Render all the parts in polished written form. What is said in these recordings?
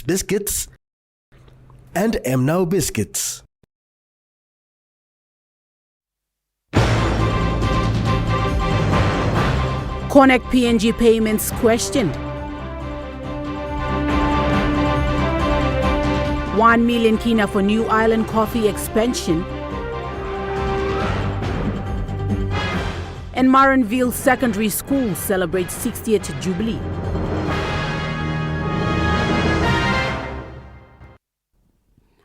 biscuits and Now biscuits. Connect PNG payments questioned. 1 million kina for New Island coffee expansion. And Marianville Secondary School celebrates 60th jubilee.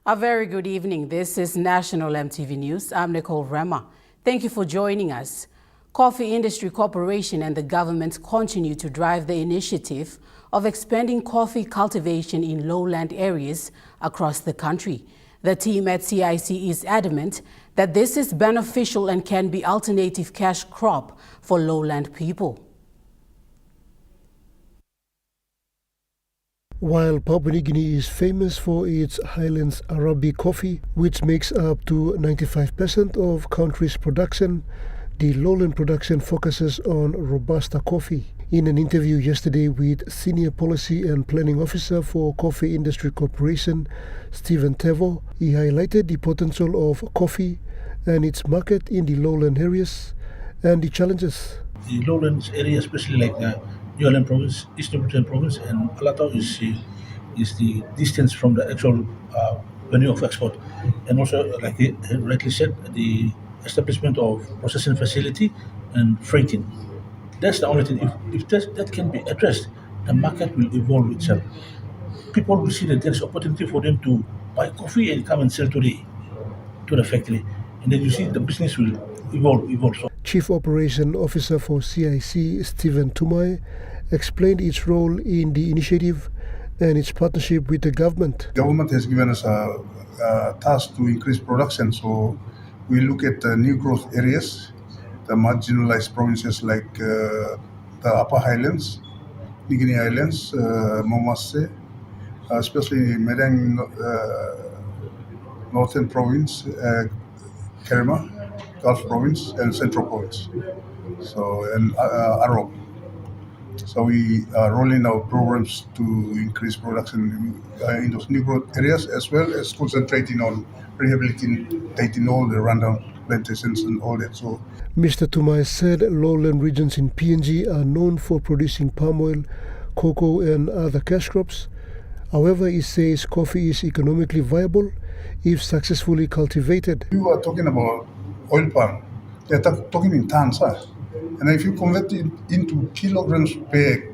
A very good evening. This is National EMTV News. I'm Nicole Rema. Thank you for joining us. Coffee Industry Corporation and the government continue to drive the initiative of expanding coffee cultivation in lowland areas across the country. The team at CIC is adamant that this is beneficial and can be alternative cash crop for lowland people. While Papua New Guinea is famous for its Highlands Arabic coffee, which makes up to 95% of country's production, the lowland production focuses on Robusta coffee. In an interview yesterday with Senior Policy and Planning Officer for Coffee Industry Corporation, Stephen Tevo, he highlighted the potential of coffee and its market in the lowland areas and the challenges. The lowlands area, especially like the New Island province, Eastern Britain province, and Alatau is the distance from the actual venue of export. And also, like he rightly said, the establishment of processing facility and freighting. That's the only thing. If that can be addressed, the market will evolve itself. People will see that there's opportunity for them to buy coffee and come and sell to the factory. And then you see the business will evolve. So Chief Operation Officer for CIC, Stephen Tumai, explained its role in the initiative and its partnership with the government. Government has given us a task to increase production, so we look at new growth areas, the marginalized provinces like the Upper Highlands, New Guinea Islands, Momasse, especially Medang Northern Province, Kerema, Gulf Province, and Central Province. And Arab. So we are rolling out programs to increase production in those new growth areas, as well as concentrating on rehabilitating all the rundown plantations and all that. So, Mr. Tumai said lowland regions in PNG are known for producing palm oil, cocoa and other cash crops. However, he says coffee is economically viable if successfully cultivated. You are talking about oil palm. They are talking in tons, huh? And if you convert it into kilograms per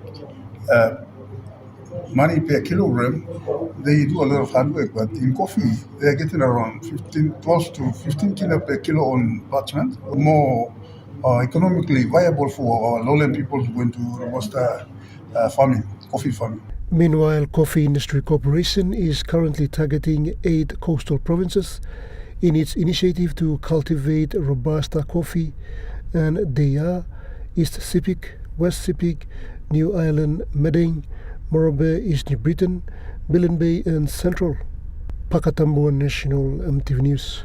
money per kilogram, they do a lot of hard work. But in coffee, they are getting around 12 to 15 kilo per kilo on parchment. More economically viable for our lowland people to go into Robusta farming, coffee farming. Meanwhile, Coffee Industry Corporation is currently targeting 8 coastal provinces in its initiative to cultivate Robusta coffee, and they are East Sepik, West Sepik, New Island, Medang, Morobe, East New Britain, Bilin Bay and Central. Pakatambuan National EMTV News.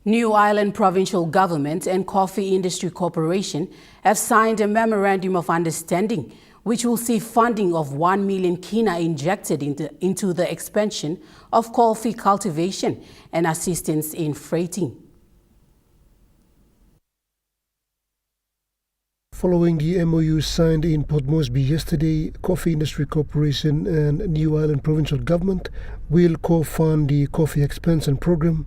New Island Provincial Government and Coffee Industry Corporation have signed a memorandum of understanding which will see funding of 1 million kina injected into the expansion of coffee cultivation and assistance in freighting. Following the MOU signed in Port Moresby yesterday, Coffee Industry Corporation and New Island Provincial Government will co-fund the coffee expansion program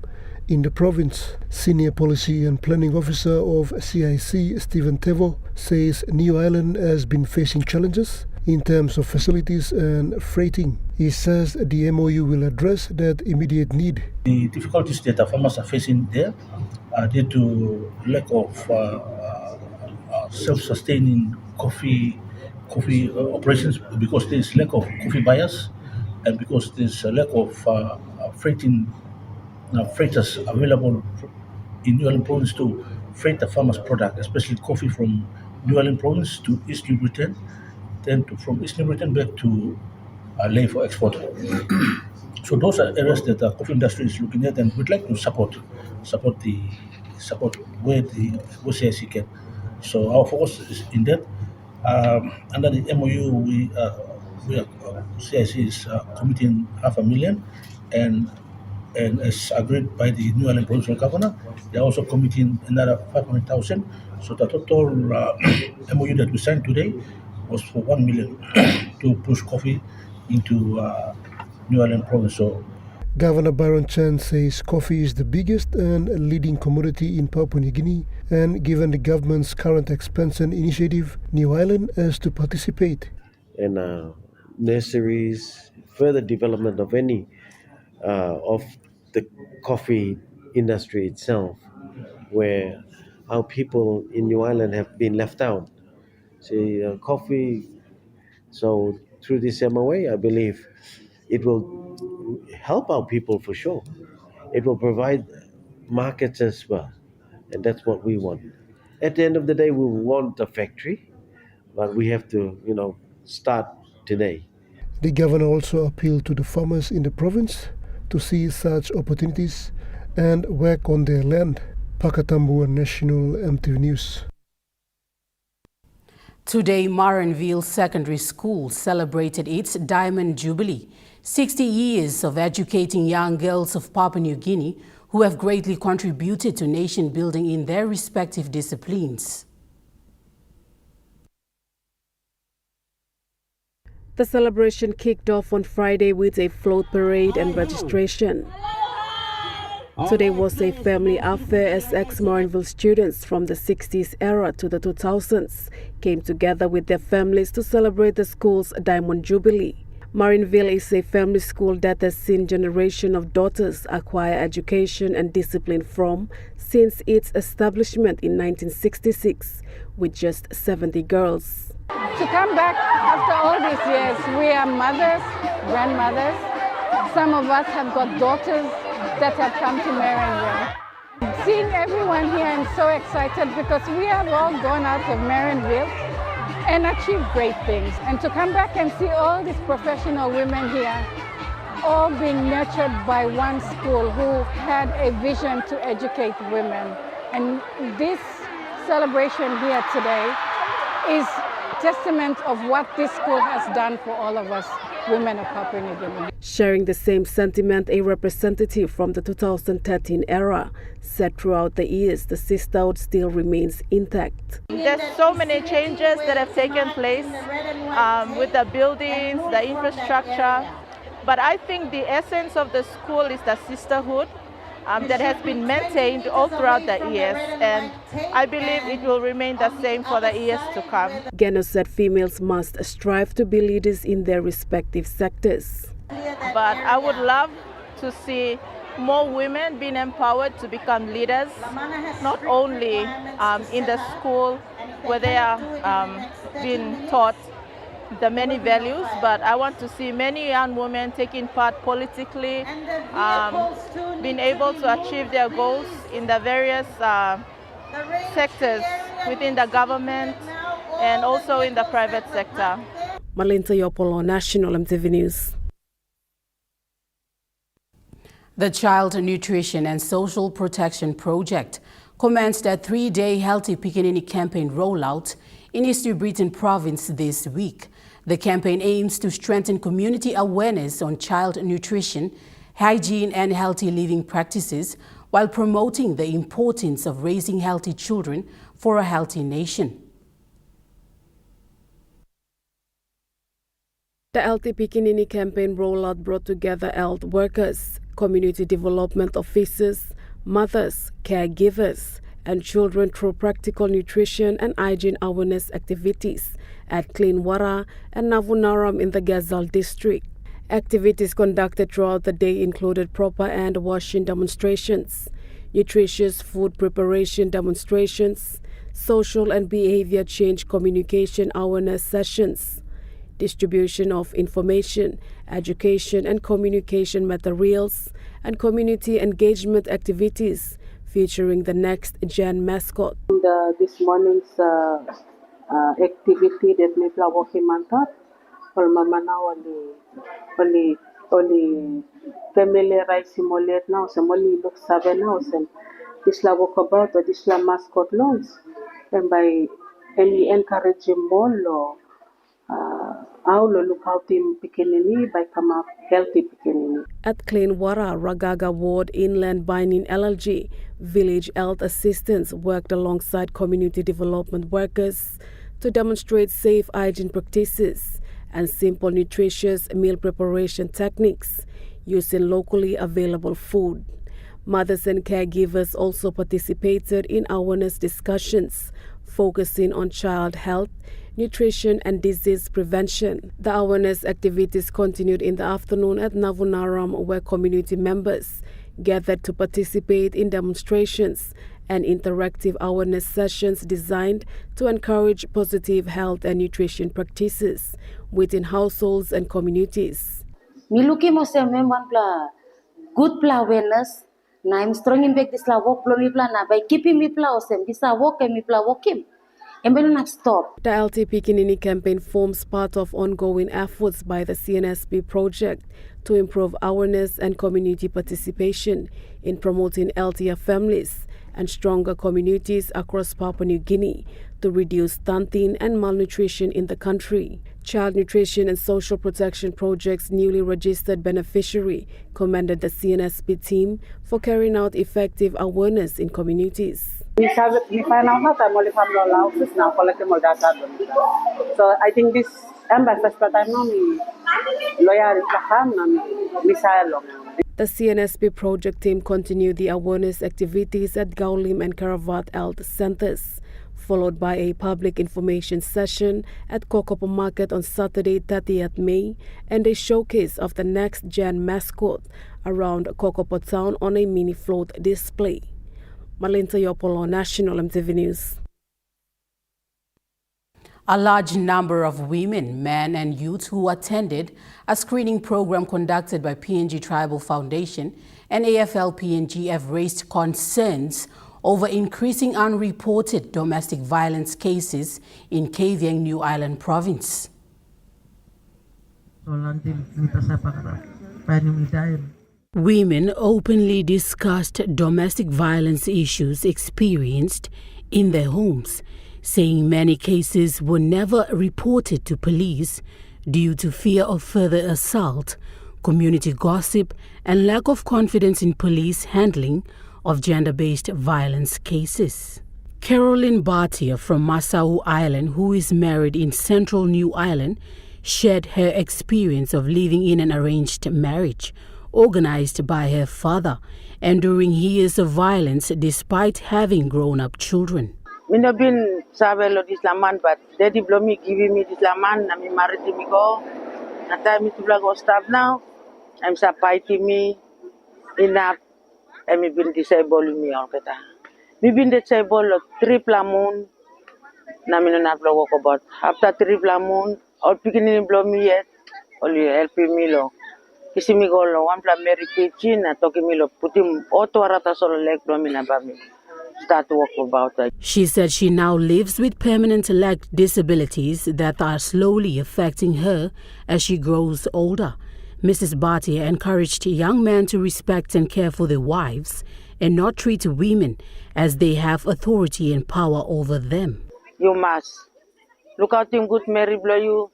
in the province. Senior Policy and Planning Officer of CIC, Stephen Tevo, says New Island has been facing challenges in terms of facilities and freighting. He says the MOU will address that immediate need. the difficulties that the farmers are facing there are due to lack of self-sustaining coffee operations, because there is lack of coffee buyers and because there's a lack of freighters available in New Island Province to freight the farmers' product, especially coffee from New Island Province to East New Britain, then from East New Britain back to Ley for export. So those are areas that the coffee industry is looking at, and we'd like to support where CIC can. So our focus is in that. Under the MOU, we are CIC is committing $500,000, and as agreed by the New Island provincial governor, they're also committing another 500,000. So the total MOU that we signed today was for 1 million to push coffee into New Island province. So Governor Byron Chan says coffee is the biggest and leading commodity in Papua New Guinea, and given the government's current expansion initiative, New Island has to participate. And nurseries, further development of any of the coffee industry itself, where our people in New Island have been left out. See, coffee. So through this MOA, I believe it will help our people for sure. It will provide markets as well, and that's what we want. At the end of the day, we want a factory, but we have to, start today. The governor also appealed to the farmers in the province to see such opportunities and work on their land. Pakatambu National EMTV News. Today, Marianville Secondary School celebrated its Diamond Jubilee, 60 years of educating young girls of Papua New Guinea who have greatly contributed to nation building in their respective disciplines. The celebration kicked off on Friday with a float parade and registration. Today was a family affair as ex-Marianville students from the 60s era to the 2000s came together with their families to celebrate the school's Diamond Jubilee. Marianville is a family school that has seen generations of daughters acquire education and discipline since its establishment in 1966 with just 70 girls. To come back after all these years, we are mothers, grandmothers. Some of us have got daughters that have come to Marianville. Seeing everyone here, I'm so excited because we have all gone out of Marianville and achieved great things. And to come back and see all these professional women here, all being nurtured by one school who had a vision to educate women. And this celebration here today is testament of what this school has done for all of us women of Papua New Guinea. Sharing the same sentiment, a representative from the 2013 era said throughout the years the sisterhood still remains intact. There's so many changes that have taken place with the buildings, the infrastructure, but I think the essence of the school is the sisterhood that has been maintained all throughout the years, and I believe it will remain the same for the years to come. Geno said females must strive to be leaders in their respective sectors. But I would love to see more women being empowered to become leaders, not only in the school where they are being taught the many values, but I want to see many young women taking part politically, being able to achieve their goals in the various sectors within the government and also in the private sector. Malinta Yopolo, National EMTV News. The Child Nutrition and Social Protection Project commenced a 3-day Healthy Pikinini campaign rollout in East Brisbane Province this week. The campaign aims to strengthen community awareness on child nutrition, hygiene and healthy living practices while promoting the importance of raising healthy children for a healthy nation. The Healthy Pikinini campaign rollout brought together health workers, community development officers, mothers, caregivers, and children through practical nutrition and hygiene awareness activities at Clean Water and Navunaram in the Gazal district. Activities conducted throughout the day included proper hand washing demonstrations, nutritious food preparation demonstrations, social and behavior change communication awareness sessions, distribution of information, education and communication materials, and community engagement activities featuring the Next Gen mascot. This morning's activity that we are working on that, only family rice simulate now, some only look 7 hours, and this la work about this la mascot launch, and by any encouraging more How lo look out him pikinini by come up healthy pikinini. At Clean Water, Ragaga Ward, Inland Binding LLG, village health assistants worked alongside community development workers to demonstrate safe hygiene practices and simple nutritious meal preparation techniques using locally available food. Mothers and caregivers also participated in awareness discussions focusing on child health, nutrition and disease prevention. The awareness activities continued in the afternoon at Navunaram, where community members gathered to participate in demonstrations and interactive awareness sessions designed to encourage positive health and nutrition practices within households and communities. Miluki mo sa memang pla good pla awareness na I'm strong in back this la walk plo mi pla na by keeping mi pla osem this la walk mi pla walkim. And we not stop. The LT Pikinini campaign forms part of ongoing efforts by the CNSP project to improve awareness and community participation in promoting healthier families and stronger communities across Papua New Guinea to reduce stunting and malnutrition in the country. Child Nutrition and Social Protection Project's newly registered beneficiary commended the CNSP team for carrying out effective awareness in communities. We find out that I'm only from houses now collecting more data. So I think this first time no me lawyer The CNSP project team continued the awareness activities at Gaulim and Karavat Health Centers, followed by a public information session at Kokopo Market on Saturday 30th May and a showcase of the next-gen mascot around Kokopo Town on a mini-float display. Malinta Yopolo, National EMTV News. A large number of women, men and youth who attended a screening program conducted by PNG Tribal Foundation and AFL-PNG have raised concerns over increasing unreported domestic violence cases in Kavieng, New Island Province. Women openly discussed domestic violence issues experienced in their homes, saying many cases were never reported to police due to fear of further assault, community gossip, and lack of confidence in police handling of gender-based violence cases. Caroline Bhatia from Masau Island, who is married in Central New Island, shared her experience of living in an arranged marriage organized by her father, enduring years of violence despite having grown-up children. Me no been sabelo this laman, but daddy blow me giving me this laman, na me married me go. Na time me to go stop now. I'm fighting me enough, and me been disabled me all keta. Me been disabled 3 moon. Na me no have walk about. After 3 moon, all beginning blow me yet, only helping me lo. Kisi mi go lo, one pla Mary Kitchen, na talking me lo, put him auto arata solo leg blow me na ba me. Start to walk about it. She said she now lives with permanent leg disabilities that are slowly affecting her as she grows older. Mrs. Bhatia encouraged young men to respect and care for their wives and not treat women as they have authority and power over them. You must look out him good Mary blow you.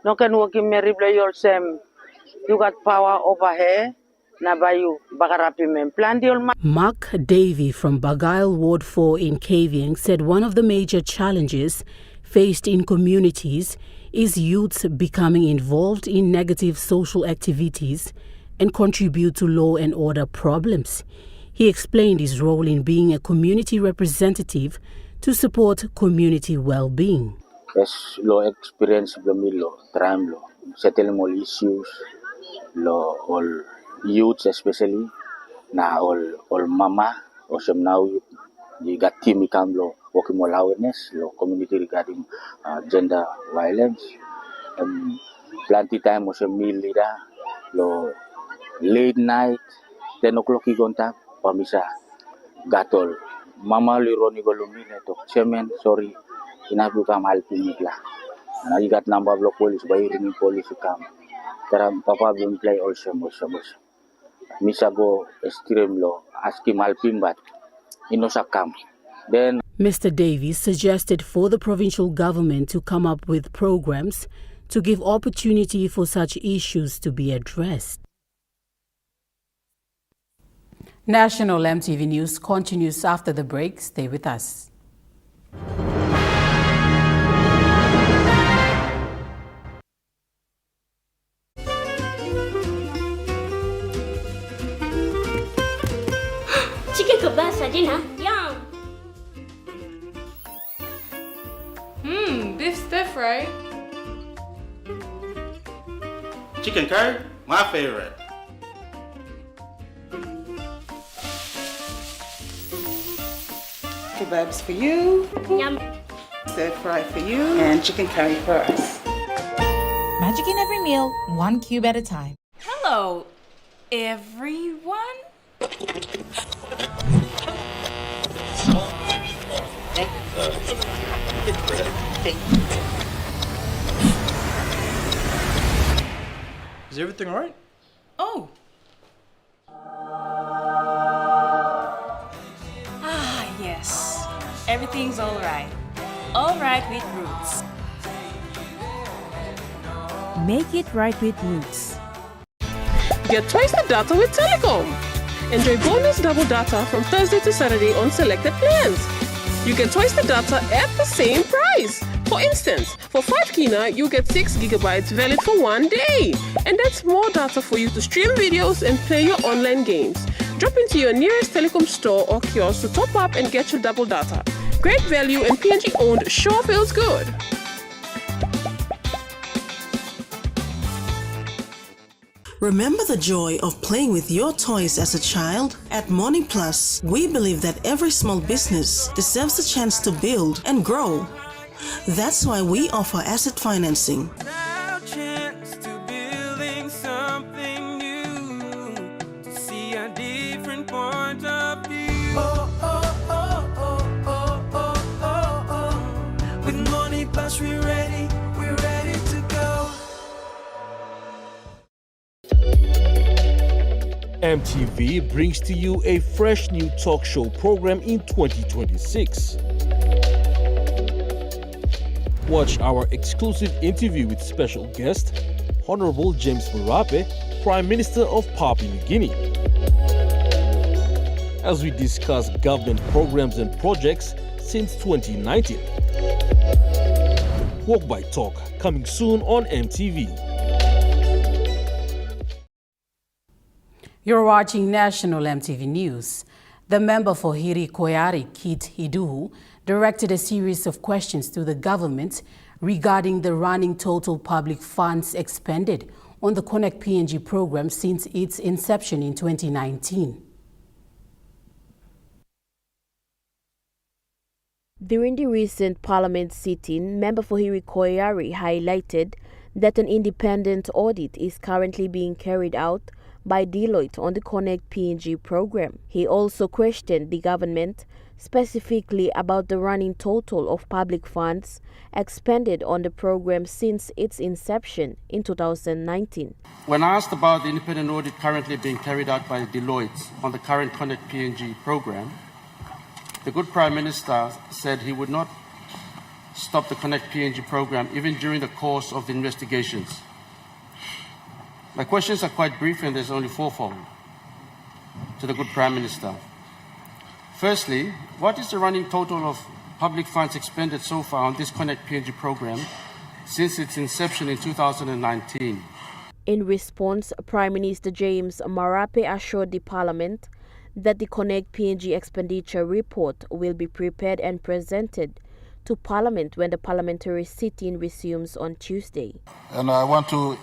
No can walk in Mary blow yourself. You got power over her. Mark Davey from Bagail Ward 4 in Kavieng said one of the major challenges faced in communities is youths becoming involved in negative social activities and contribute to law and order problems. He explained his role in being a community representative to support community well-being. Yes, law experience lo crime law, settling all issues, law all youths especially, na all mama, or some now you got team become law working more awareness, law community regarding gender violence. Plenty time was a meal leader, law late night, 10 o'clock you gonta, pamisa gatol. Mama lironi golumine to chairman, sorry, enough you come helping me. Now you got number of police, by ringing police to come. Papa will play also. Misa go extreme law, ask him helping, but inosa come. Then Mr. Davies suggested for the provincial government to come up with programs to give opportunity for such issues to be addressed. National MTV News continues after the break. Stay with us. Chicken kebab saja nak? Yum! Beef stir fry. Chicken curry, my favorite. Kebabs for you. Yum! Stir fry for you. And chicken curry for us. Magic in every meal, one cube at a time. Hello, everyone. Is everything all right? Oh. Yes. Everything's all right. All right with Roots. Make it right with Roots. Get twice the data with Telecom. Enjoy bonus double data from Thursday to Saturday on selected plans. You get twice the data at the same price. For instance, for 5 kina, you get 6 gigabytes valid for 1 day. And that's more data for you to stream videos and play your online games. Drop into your nearest Telecom store or kiosk to top up and get your double data. Great value and PNG owned sure feels good. Remember the joy of playing with your toys as a child? At Morning Plus, we believe that every small business deserves a chance to build and grow. That's why we offer asset financing. With Morning Plus, we're ready to go. MTV brings to you a fresh new talk show program in 2026. Watch our exclusive interview with special guest, Honorable James Marape, Prime Minister of Papua New Guinea, as we discuss government programs and projects since 2019. Walk by Talk, coming soon on MTV. You're watching National MTV News. The member for Hiri Koyari, Kit Hiduhu, directed a series of questions to the government regarding the running total public funds expended on the Connect PNG program since its inception in 2019. During the recent Parliament sitting, member for Hiri Koyari highlighted that an independent audit is currently being carried out by Deloitte on the Connect PNG program. He also questioned the government specifically about the running total of public funds expended on the program since its inception in 2019. When asked about the independent audit currently being carried out by Deloitte on the current Connect PNG program, the good Prime Minister said he would not stop the Connect PNG program even during the course of the investigations. My questions are quite brief and there's only fourfold to the good Prime Minister. Firstly, what is the running total of public funds expended so far on this Connect PNG program since its inception in 2019? In response, Prime Minister James Marape assured the Parliament that the Connect PNG expenditure report will be prepared and presented to Parliament when the parliamentary sitting resumes on Tuesday. And I want to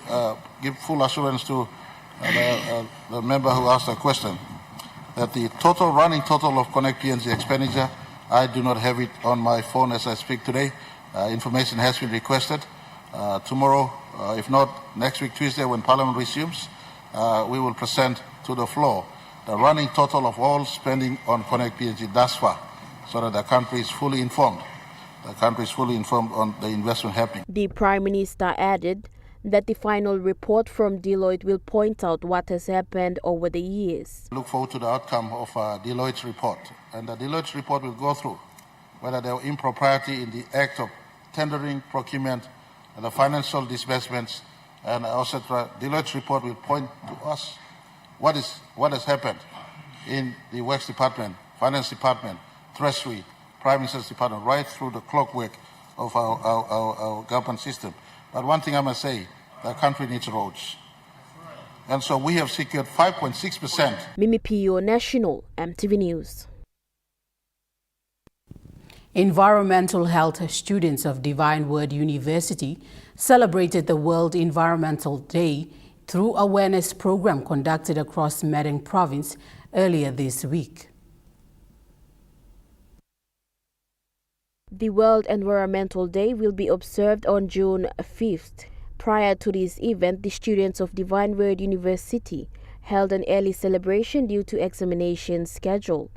give full assurance to the member who asked the question that the running total of Connect PNG expenditure, I do not have it on my phone as I speak today. Information has been requested. Tomorrow, if not next week, Tuesday, when Parliament resumes, we will present to the floor the running total of all spending on Connect PNG thus far, so that the country is fully informed. The country is fully informed on the investment happening. The Prime Minister added that the final report from Deloitte will point out what has happened over the years. Look forward to the outcome of Deloitte's report. And the Deloitte's report will go through whether there were impropriety in the act of tendering, procurement, the financial disbursements, and also Deloitte's report will point to us what has happened in the Works Department, Finance Department, Treasury, Prime Minister's Department, right through the clockwork of our government system. But one thing I must say, the country needs roads. And so we have secured 5.6%. Mimi Pio, National, EMTV News. Environmental health students of Divine Word University celebrated the World Environmental Day through awareness program conducted across Madang province earlier this week. The World Environmental Day will be observed on June 5th. Prior to this event, the students of Divine Word University held an early celebration due to examination schedule.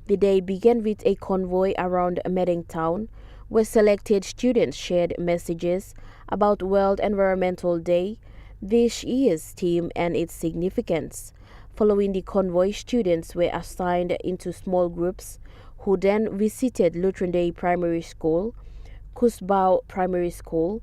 The day began with a convoy around Madang town, where selected students shared messages about World Environmental Day, this year's theme and its significance. Following the convoy, students were assigned into small groups who then visited Lutheran Day Primary School, Kusbao Primary School,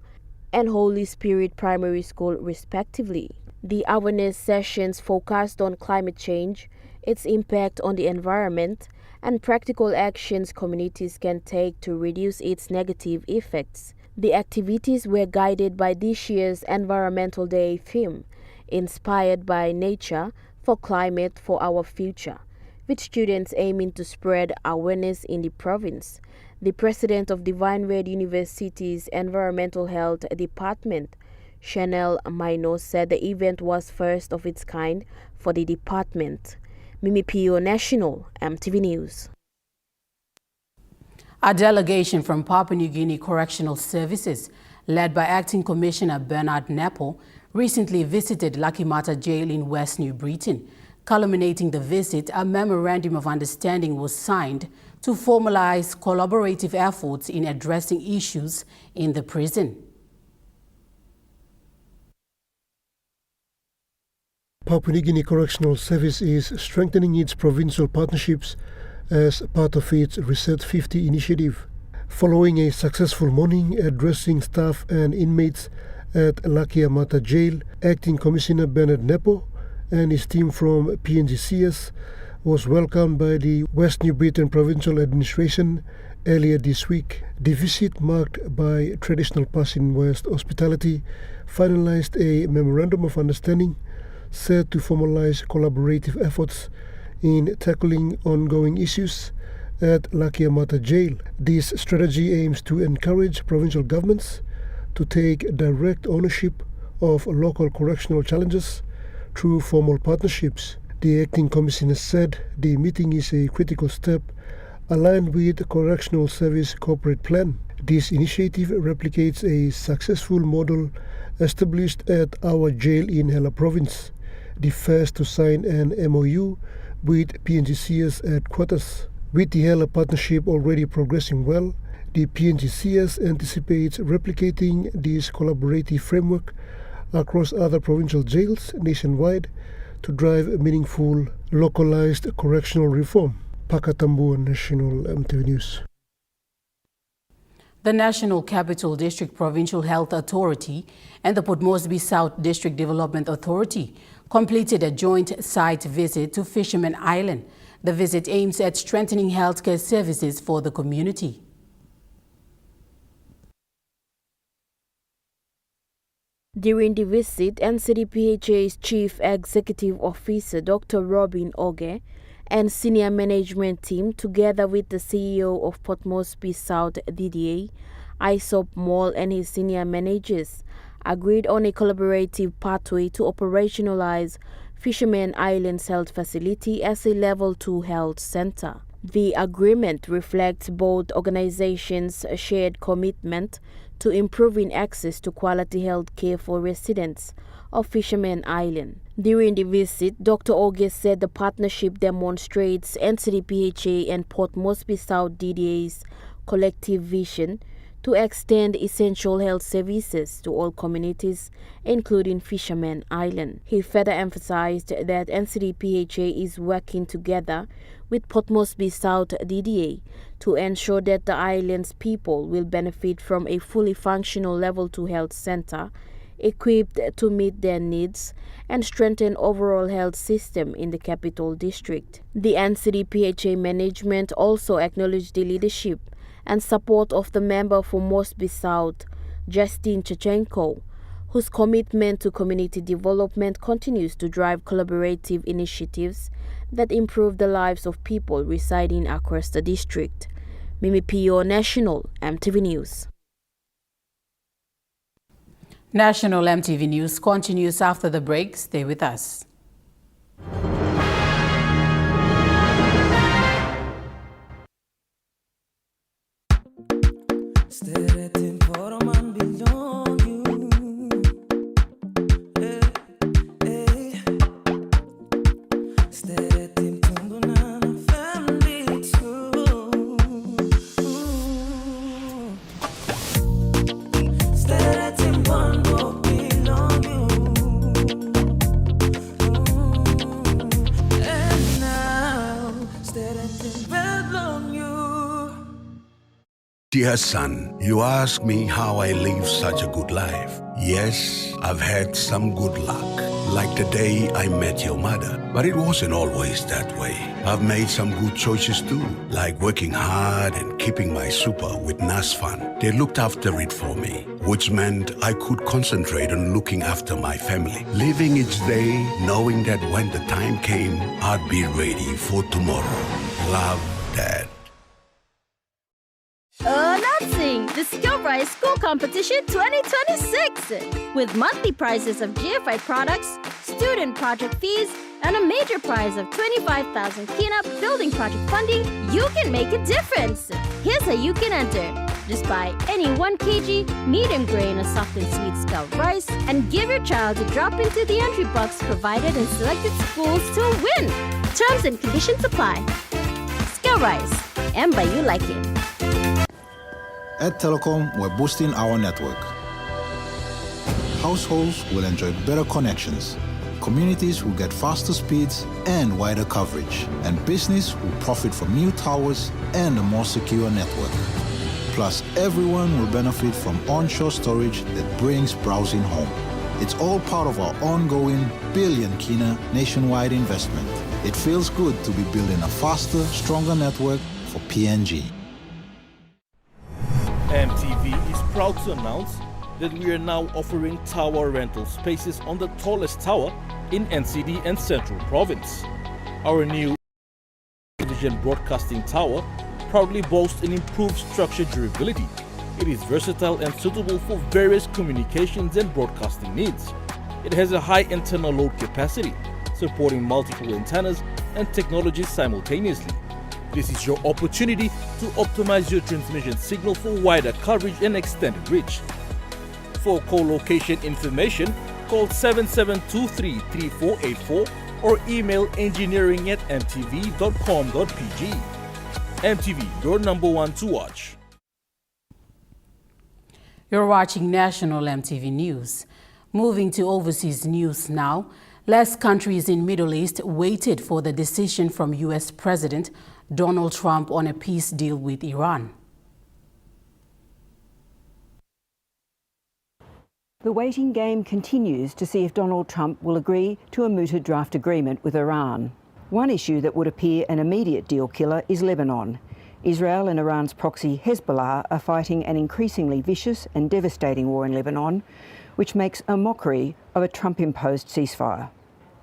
and Holy Spirit Primary School respectively. The awareness sessions focused on climate change, its impact on the environment, and practical actions communities can take to reduce its negative effects. The activities were guided by this year's Environmental Day theme, inspired by nature for climate for our future, with students aiming to spread awareness in the province. The president of Divine Word University's Environmental Health Department, Chanel Maino, said the event was first of its kind for the department. Mimi Pio, National, EMTV News. A delegation from Papua New Guinea Correctional Services, led by Acting Commissioner Bernard Nepo, recently visited Lakimata Jail in West New Britain. Culminating the visit, a memorandum of understanding was signed to formalize collaborative efforts in addressing issues in the prison. Papua New Guinea Correctional Service is strengthening its provincial partnerships as part of its Reset 50 initiative. Following a successful morning addressing staff and inmates at Lakimata Jail, Acting Commissioner Bernard Nepo and his team from PNGCS was welcomed by the West New Britain Provincial Administration earlier this week. The visit, marked by traditional Passin West hospitality, finalized a memorandum of understanding set to formalize collaborative efforts in tackling ongoing issues at Lakimata Jail. This strategy aims to encourage provincial governments to take direct ownership of local correctional challenges through formal partnerships. The Acting Commissioner said the meeting is a critical step aligned with the Correctional Service Corporate Plan. This initiative replicates a successful model established at our jail in Hela Province, the first to sign an MOU with PNGCS headquarters. With the Hela partnership already progressing well, the PNGCS anticipates replicating this collaborative framework across other provincial jails nationwide to drive meaningful, localized correctional reform. Pakatambu, National, EMTV News. The National Capital District Provincial Health Authority and the Port Moresby South District Development Authority completed a joint site visit to Fisherman Island. The visit aims at strengthening healthcare services for the community. During the visit, NCDPHA's Chief Executive Officer Dr. Robin Oge and senior management team, together with the CEO of Port Moresby South DDA, Isop Mall, and his senior managers, agreed on a collaborative pathway to operationalize Fisherman Island's health facility as a Level 2 health center. The agreement reflects both organizations' shared commitment to improving access to quality health care for residents of Fisherman Island. During the visit, Dr. Oge said the partnership demonstrates NCDPHA and Port Moresby South DDA's collective vision to extend essential health services to all communities, including Fisherman Island. He further emphasized that NCDPHA is working together with Port Moresby South DDA to ensure that the island's people will benefit from a fully functional Level 2 health centre equipped to meet their needs and strengthen overall health system in the capital district. The NCDPHA management also acknowledged the leadership and support of the member for Moresby South, Justine Chechenko, whose commitment to community development continues to drive collaborative initiatives that improve the lives of people residing across the district. Mimi Pio, National MTV News. National MTV News continues after the break. Stay with us. Dear son, you ask me how I live such a good life. Yes, I've had some good luck, like the day I met your mother. But it wasn't always that way. I've made some good choices too, like working hard and keeping my super with NASFAN. They looked after it for me, which meant I could concentrate on looking after my family. Living each day, knowing that when the time came, I'd be ready for tomorrow. Love, Dad. Announcing the Skill-Rise School Competition 2026! With monthly prizes of GFI products, student project fees, and a major prize of 25,000 Kina building project funding, you can make a difference! Here's how you can enter. Just buy any 1 kg medium grain or soft and sweet Scout rice and give your child a drop into the entry box provided in selected schools to win! Terms and conditions apply. Skill-Rise. And by you like it. At Telecom, we're boosting our network. Households will enjoy better connections, communities will get faster speeds and wider coverage, and business will profit from new towers and a more secure network. Plus, everyone will benefit from onshore storage that brings browsing home. It's all part of our ongoing billion Kina nationwide investment. It feels good to be building a faster, stronger network for PNG. EMTV is proud to announce that we are now offering tower rental spaces on the tallest tower in NCD and Central Province. Our new television broadcasting tower proudly boasts an improved structure durability. It is versatile and suitable for various communications and broadcasting needs. It has a high internal load capacity, supporting multiple antennas and technologies simultaneously. This is your opportunity to optimize your transmission signal for wider coverage and extended reach. For co-location information, call 7723-3484 or email engineering@mtv.com.pg. MTV, your number one to watch. You're watching National MTV News. Moving to overseas news now. Less countries in Middle East waited for the decision from U.S. President Donald Trump on a peace deal with Iran. The waiting game continues to see if Donald Trump will agree to a mooted draft agreement with Iran. One issue that would appear an immediate deal killer is Lebanon. Israel and Iran's proxy Hezbollah are fighting an increasingly vicious and devastating war in Lebanon, which makes a mockery of a Trump-imposed ceasefire.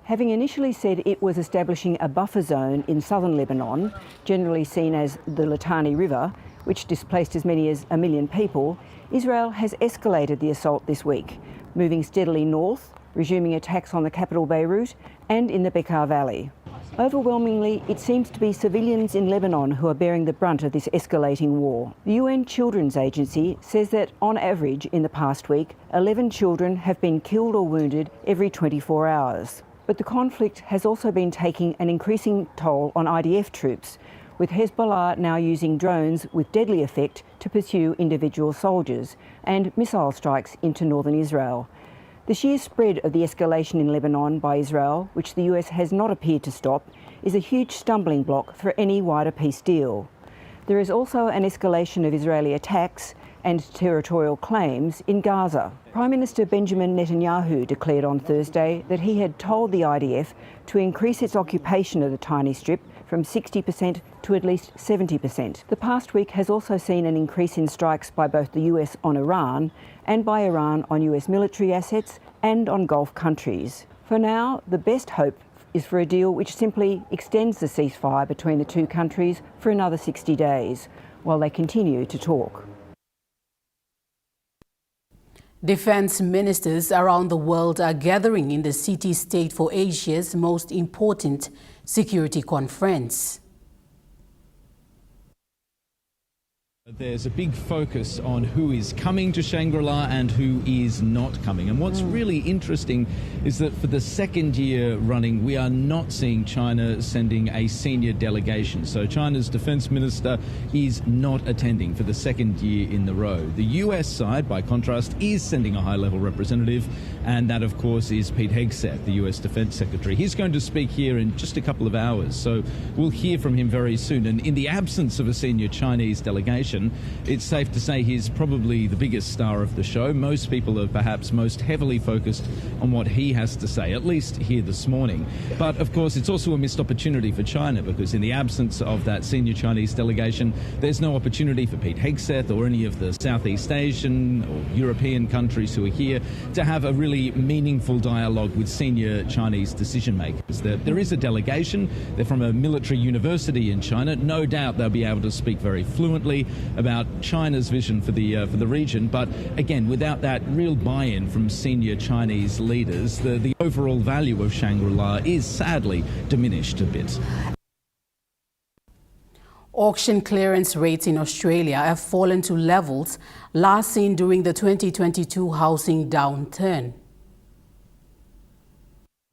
Having initially said it was establishing a buffer zone in southern Lebanon, generally seen as the Litani River, which displaced as many as 1 million people, Israel has escalated the assault this week, moving steadily north, resuming attacks on the capital Beirut and in the Bekaa Valley. Overwhelmingly, it seems to be civilians in Lebanon who are bearing the brunt of this escalating war. The UN Children's Agency says that, on average, in the past week, 11 children have been killed or wounded every 24 hours. But the conflict has also been taking an increasing toll on IDF troops, with Hezbollah now using drones with deadly effect to pursue individual soldiers and missile strikes into northern Israel. The sheer spread of the escalation in Lebanon by Israel, which the US has not appeared to stop, is a huge stumbling block for any wider peace deal. There is also an escalation of Israeli attacks and territorial claims in Gaza. Prime Minister Benjamin Netanyahu declared on Thursday that he had told the IDF to increase its occupation of the tiny strip from 60% to at least 70%. The past week has also seen an increase in strikes by both the US on Iran and by Iran on US military assets and on Gulf countries. For now, the best hope is for a deal which simply extends the ceasefire between the two countries for another 60 days while they continue to talk. Defense ministers around the world are gathering in the city-state for Asia's most important security conference. There's a big focus on who is coming to Shangri-La and who is not coming. And what's really interesting is that for the second year running, we are not seeing China sending a senior delegation. So China's defense minister is not attending for the second year in the row. The US side, by contrast, is sending a high-level representative, and that, of course, is Pete Hegseth, the US Defense Secretary. He's going to speak here in just a couple of hours, so we'll hear from him very soon. And in the absence of a senior Chinese delegation, it's safe to say he's probably the biggest star of the show. Most people are perhaps most heavily focused on what he has to say, at least here this morning. But, of course, it's also a missed opportunity for China, because in the absence of that senior Chinese delegation, there's no opportunity for Pete Hegseth or any of the Southeast Asian or European countries who are here to have a really meaningful dialogue with senior Chinese decision makers. There is a delegation. They're from a military university in China. No doubt they'll be able to speak very fluently about China's vision for the region, but again, without that real buy-in from senior Chinese leaders, the overall value of Shangri-La is sadly diminished a bit. Auction clearance rates in Australia have fallen to levels last seen during the 2022 housing downturn.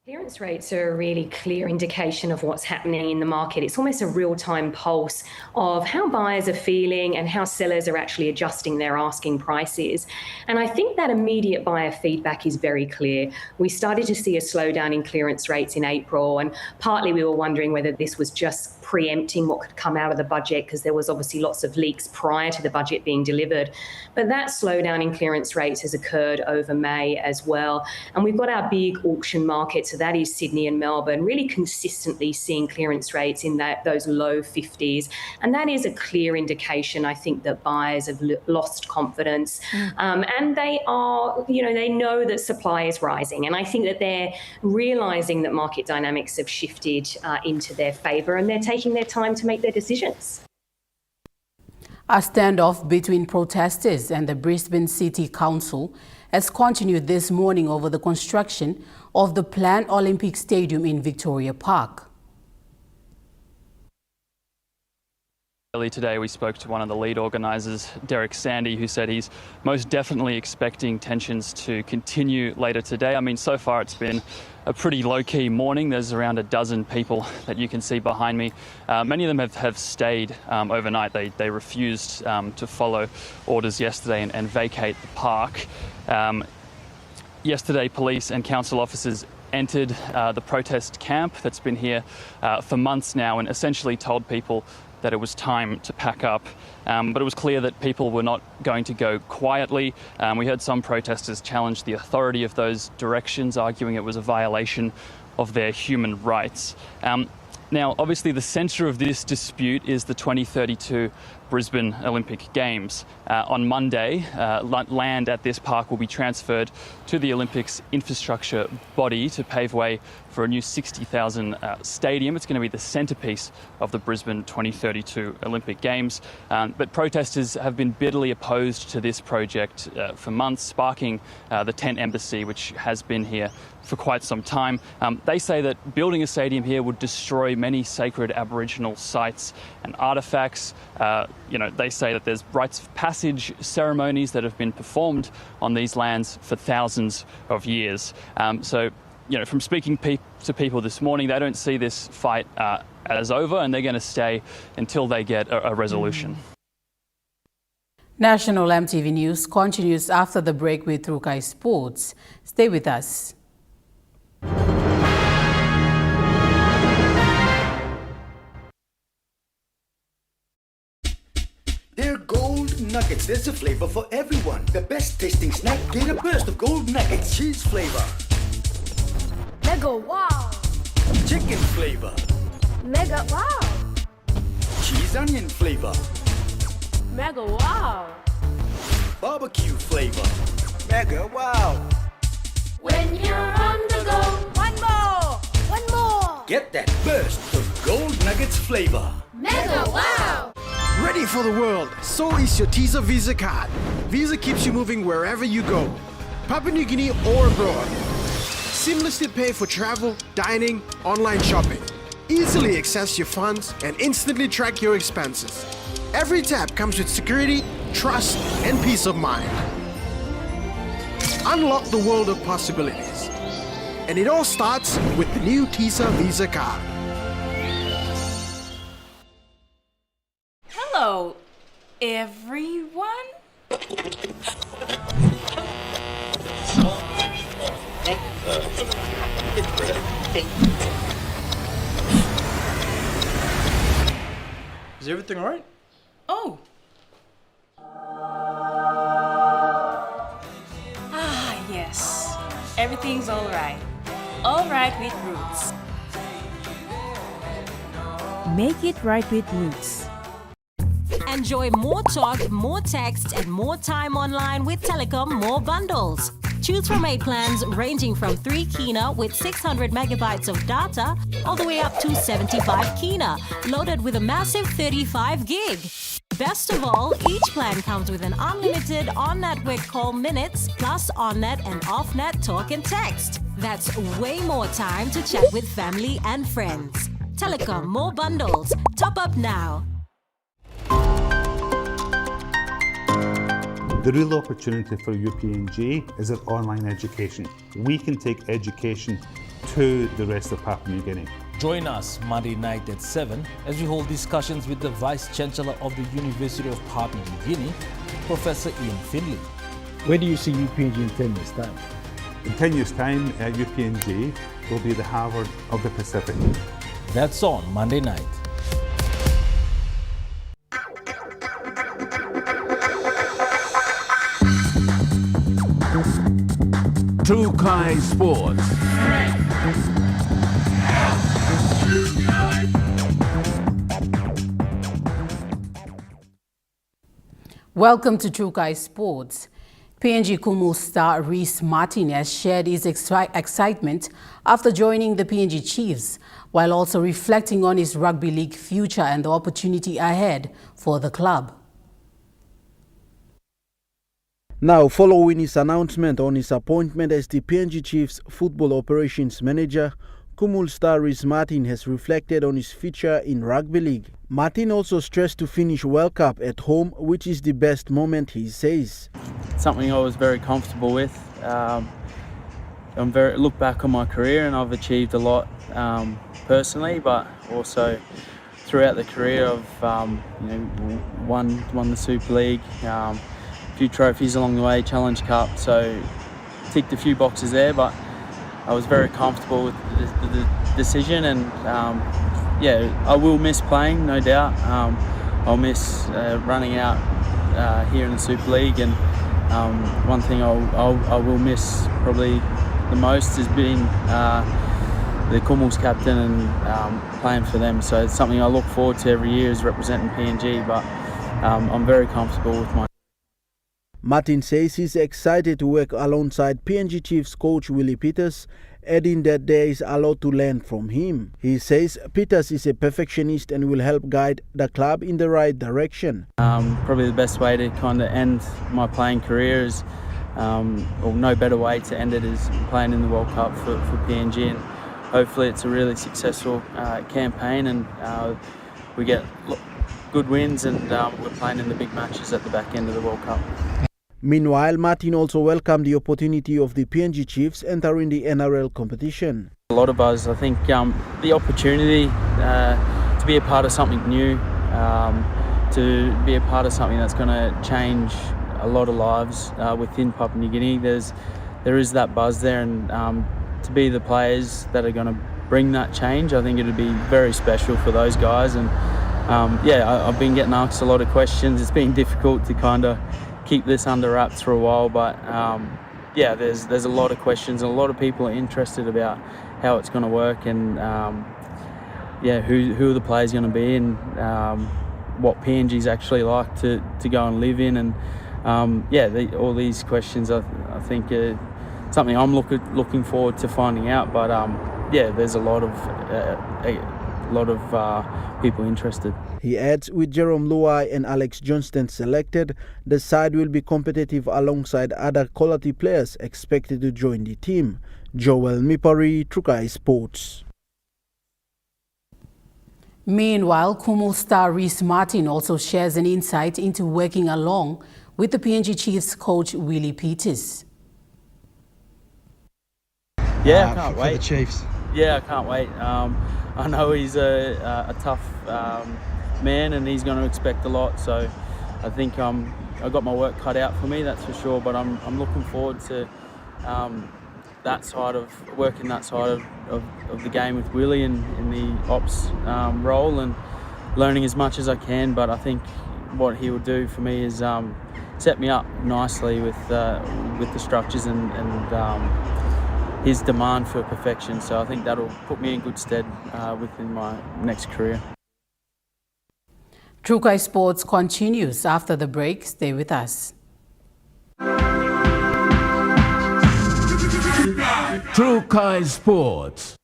Clearance rates are a really clear indication of what's happening in the market. It's almost a real-time pulse of how buyers are feeling and how sellers are actually adjusting their asking prices. And I think that immediate buyer feedback is very clear. We started to see a slowdown in clearance rates in April, and partly we were wondering whether this was just preempting what could come out of the budget, because there was obviously lots of leaks prior to the budget being delivered. But that slowdown in clearance rates has occurred over May as well. And we've got our big auction markets, so that is Sydney and Melbourne, really consistently seeing clearance rates in those low 50s. And that is a clear indication, I think, that buyers have lost confidence. And they are, they know that supply is rising. And I think that they're realising that market dynamics have shifted into their favour, and they're taking their time to make their decisions. A standoff between protesters and the Brisbane City Council has continued this morning over the construction of the planned Olympic Stadium in Victoria Park. Early today, we spoke to one of the lead organisers, Derek Sandy, who said he's most definitely expecting tensions to continue later today. I mean, so far it's been a pretty low-key morning. There's around a dozen people that you can see behind me. Many of them have stayed overnight. They refused to follow orders yesterday and vacate the park. Yesterday, police and council officers entered the protest camp that's been here for months now and essentially told people that it was time to pack up. But it was clear that people were not going to go quietly. We heard some protesters challenge the authority of those directions, arguing it was a violation of their human rights. Now, obviously, the centre of this dispute is the 2032 Brisbane Olympic Games. On Monday, land at this park will be transferred to the Olympics infrastructure body to pave way for a new 60,000 stadium. It's going to be the centrepiece of the Brisbane 2032 Olympic Games. But protesters have been bitterly opposed to this project for months, sparking the tent embassy, which has been here for quite some time. They say that building a stadium here would destroy many sacred Aboriginal sites and artefacts. They say that there's rites of passage ceremonies that have been performed on these lands for thousands of years. So from speaking to people this morning, they don't see this fight as over, and they're going to stay until they get a resolution. National MTV News continues after the break with Rukai Sports. Stay with us. They're gold nuggets. There's a flavor for everyone. The best tasting snack. Get a burst of gold nuggets. Cheese flavor. Mega wow. Chicken flavor. Mega wow. Cheese onion flavor. Mega wow. Barbecue flavor. Mega wow. When you're on the go, one more. One more. Get that burst of gold nuggets flavor. Mega wow. Ready for the world, so is your Teaser Visa card. Visa keeps you moving wherever you go, Papua New Guinea or abroad. Seamlessly pay for travel, dining, online shopping. Easily access your funds and instantly track your expenses. Every tap comes with security, trust, and peace of mind. Unlock the world of possibilities. And it all starts with the new Teaser Visa card. Hello, everyone. Is everything all right? Oh. Ah, yes. Everything's all right. All right with Roots. Make it right with Roots. Enjoy more talk, more text, and more time online with Telecom More Bundles. Choose from 8 plans ranging from 3 kina with 600 megabytes of data all the way up to 75 kina, loaded with a massive 35 gig. Best of all, each plan comes with an unlimited on-network call minutes plus on-net and off-net talk and text. That's way more time to chat with family and friends. Telecom More Bundles. Top up now. The real opportunity for UPNG is our online education. We can take education to the rest of Papua New Guinea. Join us Monday night at 7 as we hold discussions with the Vice Chancellor of the University of Papua New Guinea, Professor Ian Finley. Where do you see UPNG in 10 years' time? In 10 years' time, UPNG will be the Harvard of the Pacific. That's on Monday night. Rukai Sports. Welcome to Rukai Sports. PNG Kumul star Rhys Martinez shared his excitement after joining the PNG Chiefs, while also reflecting on his rugby league future and the opportunity ahead for the club. Now, following his announcement on his appointment as the PNG Chiefs Football Operations Manager, Kumul star Rhys Martin has reflected on his future in rugby league. Martin also stressed to finish World Cup at home, which is the best moment, he says. Something I was very comfortable with. Look back on my career and I've achieved a lot personally, but also throughout the career I've won the Super League. Few trophies along the way, Challenge Cup, so ticked a few boxes there, but I was very comfortable with the decision, and I will miss playing, no doubt. I'll miss running out here in the Super League, and one thing I will miss probably the most is being the Kumul's captain and playing for them, so it's something I look forward to every year, is representing PNG, but I'm very comfortable with my. Martin says he's excited to work alongside PNG Chiefs coach Willie Peters, adding that there is a lot to learn from him. He says Peters is a perfectionist and will help guide the club in the right direction. Probably the best way to kind of end my playing career is, or no better way to end it, is playing in the World Cup for PNG, and hopefully it's a really successful campaign, and we get good wins, and we're playing in the big matches at the back end of the World Cup. Meanwhile, Martin also welcomed the opportunity of the PNG Chiefs entering the NRL competition. A lot of buzz. I think the opportunity to be a part of something new, to be a part of something that's going to change a lot of lives within Papua New Guinea. There is that buzz there, and to be the players that are going to bring that change, I think it would be very special for those guys. And I've been getting asked a lot of questions. It's been difficult to kind of keep this under wraps for a while, but there's a lot of questions, and a lot of people are interested about how it's going to work, and who are the players going to be, and what PNG's actually like to go and live in, and all these questions I think are something I'm looking forward to finding out. But there's a lot of people interested. He adds, with Jerome Luai and Alex Johnston selected, the side will be competitive alongside other quality players expected to join the team. Joel Mipari, Trukai Sports. Meanwhile, Kumul star Reece Martin also shares an insight into working along with the PNG Chiefs coach Willie Peters. Yeah, I can't wait. For the Chiefs. Yeah, I can't wait. I know he's a tough man, and he's going to expect a lot. So I think I've got my work cut out for me, that's for sure. But I'm looking forward to that side of working that side of the game with Willie and in the ops role, and learning as much as I can. But I think what he will do for me is set me up nicely with the structures and his demand for perfection. So I think that'll put me in good stead within my next career. Trukai Sports continues after the break. Stay with us. Trukai Sports.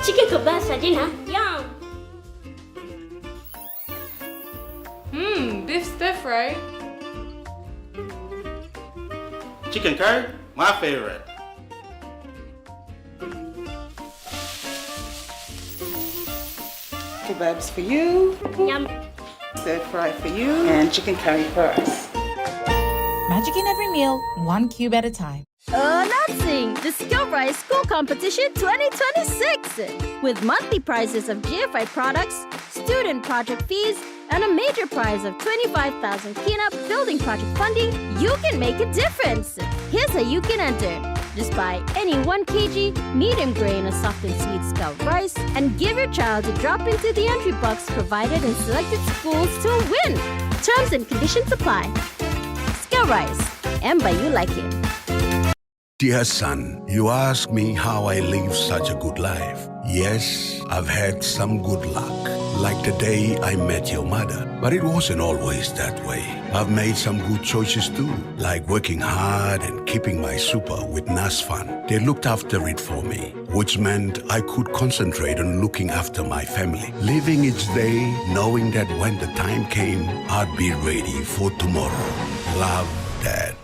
Chicken kebab saja na. Yum. Beef stir fry. Chicken curry, my favorite. Kebabs for you. Yum. Stir fry for you. And chicken curry for us. Magic in every meal, one cube at a time. Announcing the Skill Rise School Competition 2026 with monthly prizes of GFI products, student project fees, and a major prize of 25,000 Kina building project funding. You can make a difference. Here's how you can enter. Just buy any 1 kg medium grain or softened seed Scout rice and give your child a drop into the entry box provided in selected schools to win. Terms and conditions apply. Scout Rice, and by you like it. Dear son, you ask me how I live such a good life. Yes, I've had some good luck, like the day I met your mother. But it wasn't always that way. I've made some good choices too, like working hard and keeping my super with NASFAN. They looked after it for me, which meant I could concentrate on looking after my family, living each day knowing that when the time came, I'd be ready for tomorrow. Love, Dad.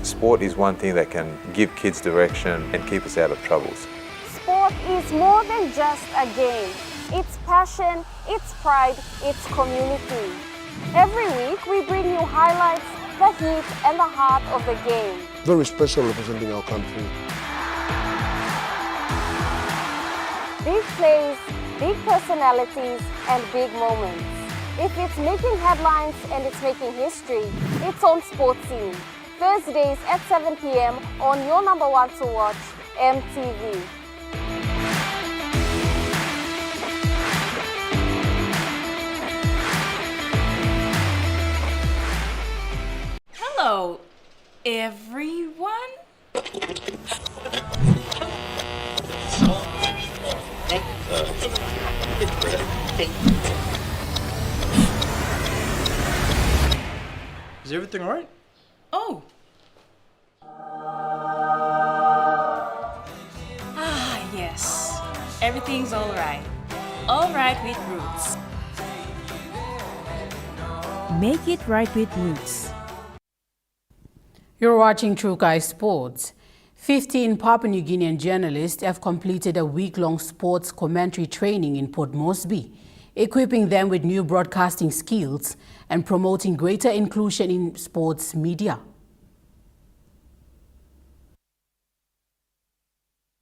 Sport is one thing that can give kids direction and keep us out of troubles. Sport is more than just a game. It's passion, it's pride, it's community. Every week we bring you highlights, the heat and the heart of the game. Very special representing our country. Big plays, big personalities and big moments. If it's making headlines and it's making history, it's on Sports Scene. Thursdays at 7 p.m. on your number one to watch, EMTV. Hello, everyone. Is everything alright? Oh. Yes. Everything's alright. Alright with Roots. Make it right with Roots. You're watching Trukai Sports. 15 Papua New Guinean journalists have completed a week-long sports commentary training in Port Moresby, equipping them with new broadcasting skills and promoting greater inclusion in sports media.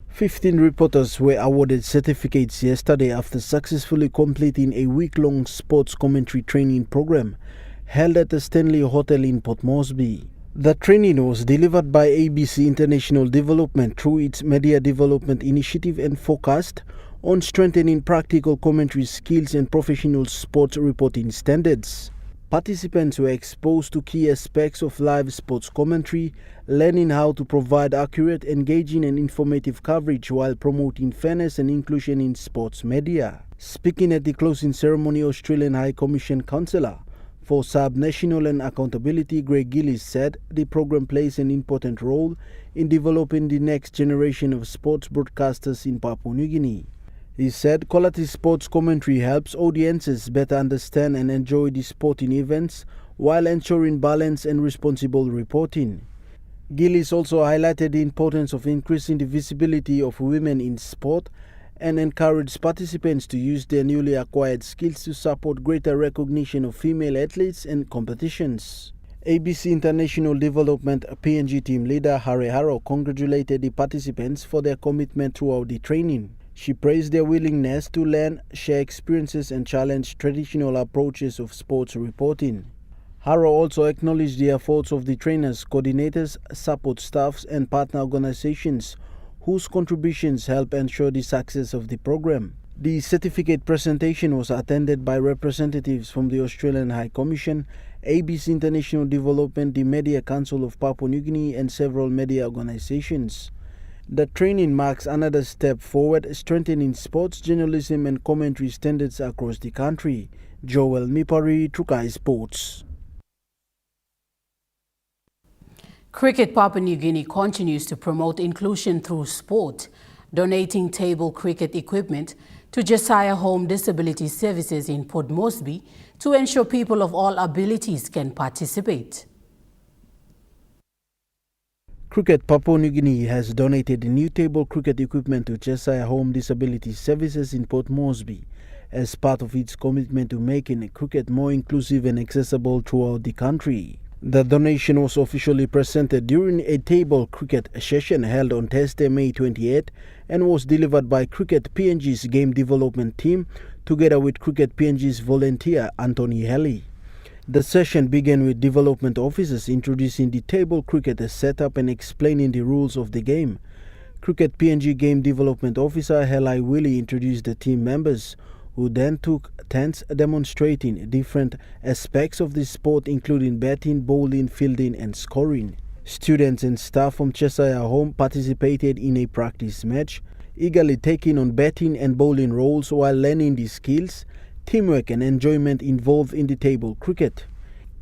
15 reporters were awarded certificates yesterday after successfully completing a week-long sports commentary training program held at the Stanley Hotel in Port Moresby. The training was delivered by ABC International Development through its Media Development Initiative and focused on strengthening practical commentary skills and professional sports reporting standards. Participants were exposed to key aspects of live sports commentary, learning how to provide accurate, engaging and informative coverage while promoting fairness and inclusion in sports media. Speaking at the closing ceremony, Australian High Commission Councillor for Sub-National and Accountability, Greg Gillis, said the program plays an important role in developing the next generation of sports broadcasters in Papua New Guinea. He said quality sports commentary helps audiences better understand and enjoy the sporting events while ensuring balance and responsible reporting. Gillis also highlighted the importance of increasing the visibility of women in sport and encouraged participants to use their newly acquired skills to support greater recognition of female athletes and competitions. ABC International Development PNG team leader Hare Haro congratulated the participants for their commitment throughout the training. She praised their willingness to learn, share experiences and challenge traditional approaches of sports reporting. Haro also acknowledged the efforts of the trainers, coordinators, support staffs and partner organizations whose contributions help ensure the success of the program. The certificate presentation was attended by representatives from the Australian High Commission, ABC International Development, the Media Council of Papua New Guinea and several media organizations. The training marks another step forward, strengthening sports journalism and commentary standards across the country. Joel Mipari, Trukai Sports. Cricket Papua New Guinea continues to promote inclusion through sport, donating table cricket equipment to Josiah Home Disability Services in Port Moresby to ensure people of all abilities can participate. Cricket Papua New Guinea has donated new table cricket equipment to Josiah Home Disability Services in Port Moresby as part of its commitment to making cricket more inclusive and accessible throughout the country. The donation was officially presented during a table cricket session held on Thursday, May 28, and was delivered by Cricket PNG's game development team together with Cricket PNG's volunteer Anthony Helly. The session began with development officers introducing the table cricket setup and explaining the rules of the game. Cricket PNG game development officer Helai Willie introduced the team members, who then took turns demonstrating different aspects of the sport including batting, bowling, fielding and scoring. Students and staff from Cheshire Home participated in a practice match, eagerly taking on batting and bowling roles while learning the skills, teamwork and enjoyment involved in the table cricket.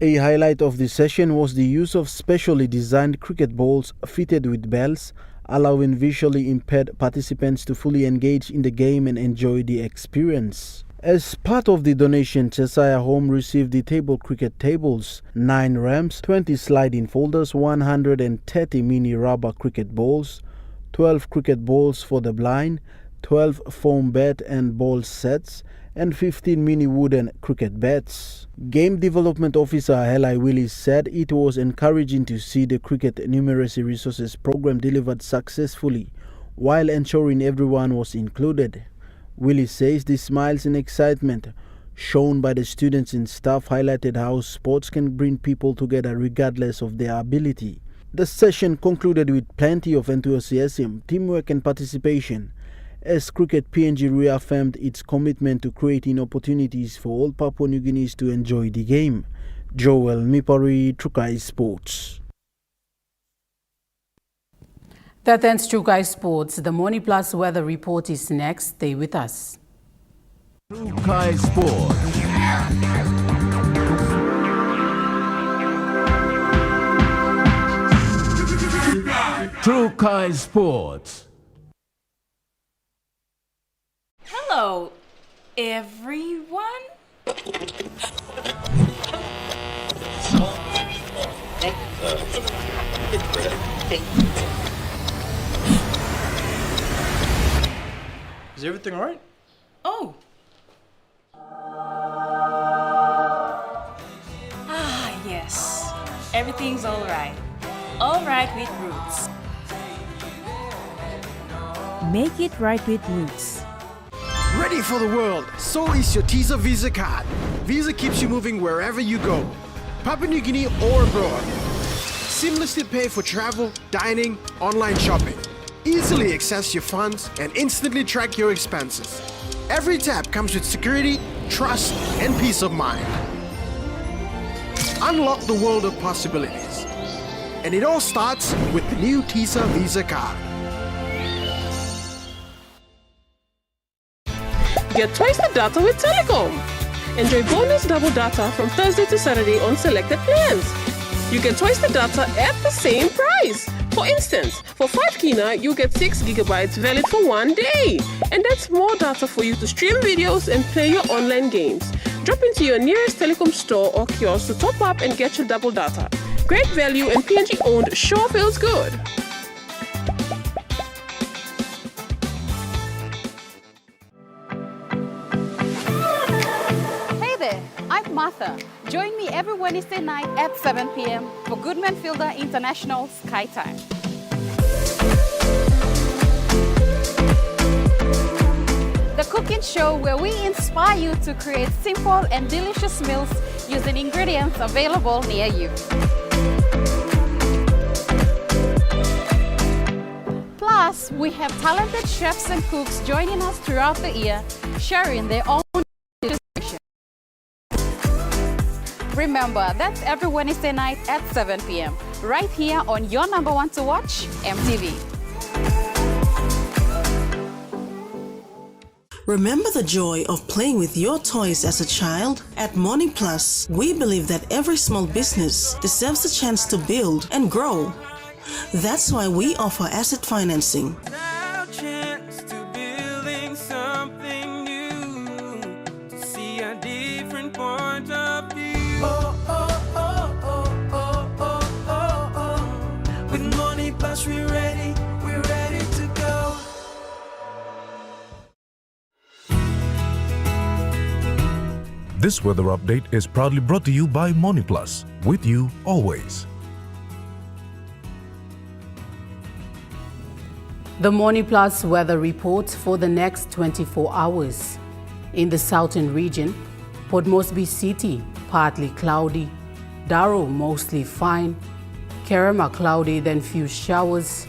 A highlight of the session was the use of specially designed cricket balls fitted with bells, allowing visually impaired participants to fully engage in the game and enjoy the experience. As part of the donation, Cheshire Home received the table cricket tables, 9 ramps, 20 sliding folders, 130 mini rubber cricket balls, 12 cricket balls for the blind, 12 foam bat and ball sets, and 15 mini wooden cricket bats. Game Development Officer Helai Willis said it was encouraging to see the Cricket Numeracy Resources program delivered successfully while ensuring everyone was included. Willis says the smiles and excitement shown by the students and staff highlighted how sports can bring people together regardless of their ability. The session concluded with plenty of enthusiasm, teamwork and participation, as Cricket PNG reaffirmed its commitment to creating opportunities for all Papua New Guineans to enjoy the game. Joel Mipari, Trukai Sports. That ends Trukai Sports. The Morning Plus weather report is next. Stay with us. Trukai Sports. Trukai Sports. Hello, everyone. everything all right? Oh. Yes. Everything's all right. All right with Roots. Make it right with Roots. Ready for the world, so is your Teaser Visa card. Visa keeps you moving wherever you go, Papua New Guinea or abroad. Seamlessly pay for travel, dining, online shopping. Easily access your funds and instantly track your expenses. Every tap comes with security, trust, and peace of mind. Unlock the world of possibilities. And it all starts with the new Teaser Visa card. Get twice the data with Telecom. Enjoy bonus double data from Thursday to Saturday on selected plans. You get twice the data at the same price. For instance, for 5 kina, you get 6 gigabytes valid for 1 day. And that's more data for you to stream videos and play your online games. Drop into your nearest Telecom store or kiosk to top up and get your double data. Great value and PNG owned sure feels good. I'm Martha. Join me every Wednesday night at 7 p.m. for Goodman Fielder International Sky Time. The cooking show where we inspire you to create simple and delicious meals using ingredients available near you. Plus, we have talented chefs and cooks joining us throughout the year, sharing their own. Remember, that's every Wednesday night at 7 p.m. right here on your number one to watch, EMTV. Remember the joy of playing with your toys as a child? At Morning Plus, we believe that every small business deserves a chance to build and grow. That's why we offer asset financing. We're ready to go. This weather update is proudly brought to you by Money Plus, with you always. The Morning Plus weather report for the next 24 hours. In the southern region, Port Moresby City, partly cloudy, Darrow mostly fine, Kerema cloudy then few showers,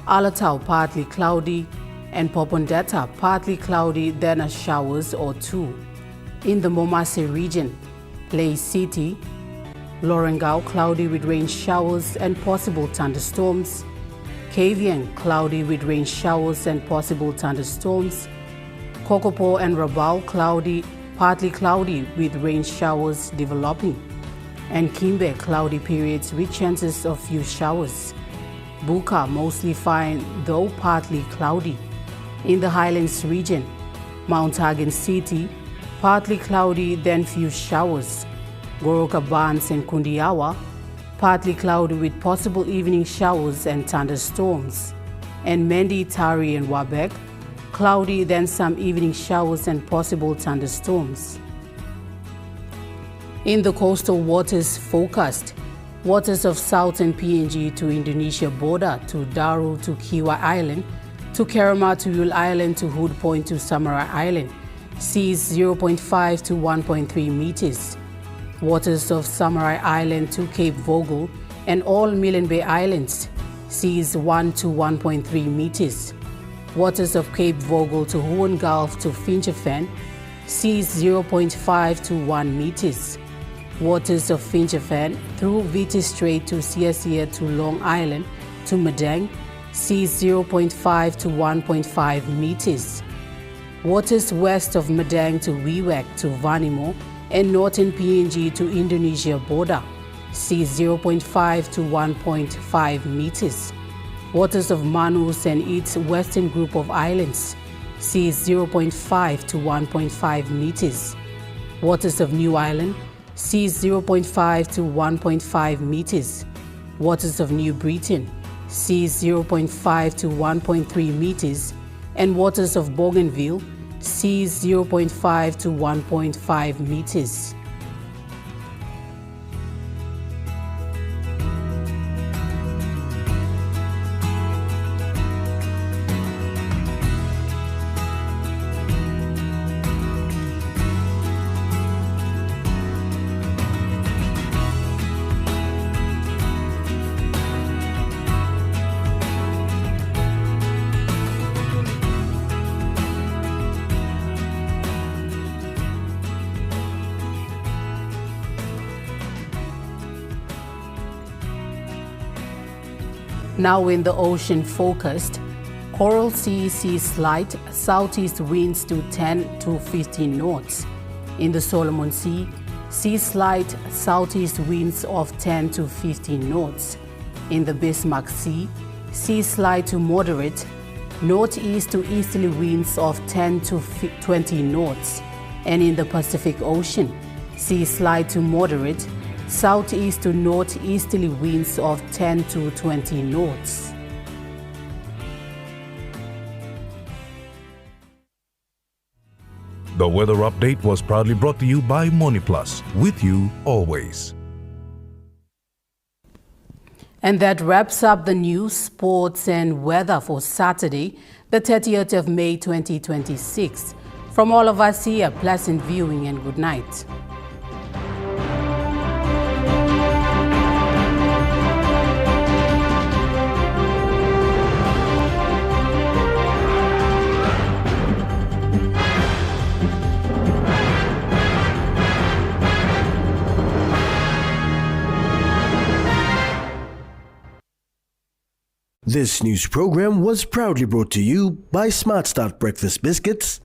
Alatau partly cloudy, and Popondetta partly cloudy then a showers or 2. In the Momase region, Lae City, Lorengau cloudy with rain showers and possible thunderstorms, Kavieng cloudy with rain showers and possible thunderstorms, Kokopo and Rabaul cloudy, partly cloudy with rain showers developing, and Kimbe cloudy periods with chances of few showers. Buka mostly fine though partly cloudy. In the Highlands region, Mount Hagen City, partly cloudy then few showers. Goroka Barnes and Kundiawa, partly cloudy with possible evening showers and thunderstorms. And Mendi, Tari and Wabek, cloudy then some evening showers and possible thunderstorms. In the coastal waters forecast, waters of southern PNG to Indonesia border to Daru to Kiwa Island, to Kerema to Yule Island to Hood Point to Samarai Island, seas 0.5 to 1.3 meters. Waters of Samarai Island to Cape Vogel and all Milne Bay Islands, seas 1 to 1.3 meters. Waters of Cape Vogel to Hoorn Gulf to Finchefan, seas 0.5 to 1 meters. Waters of Finchefan through Viti Strait to Siasia to Long Island to Madang, seas 0.5 to 1.5 meters. Waters west of Madang to Wewak to Vanimo and northern PNG to Indonesia border, seas 0.5 to 1.5 meters. Waters of Manus and its western group of islands, seas 0.5 to 1.5 meters. Waters of New Island, seas 0.5 to 1.5 meters. Waters of New Britain, seas 0.5 to 1.3 meters. and waters of Bougainville, seas 0.5 to 1.5 meters. Now in the ocean focused, Coral Sea sees slight southeast winds to 10 to 15 knots. In the Solomon Sea, sees slight southeast winds of 10 to 15 knots. In the Bismarck Sea, sees slight to moderate northeast to easterly winds of 10 to 20 knots. And in the Pacific Ocean, sees slight to moderate southeast to northeasterly winds of 10 to 20 knots. The weather update was proudly brought to you by MoneyPlus, with you always. And that wraps up the news, sports and weather for Saturday, the 30th of May 2026. From all of us here, pleasant viewing and good night. This news program was proudly brought to you by Smart Start Breakfast Biscuits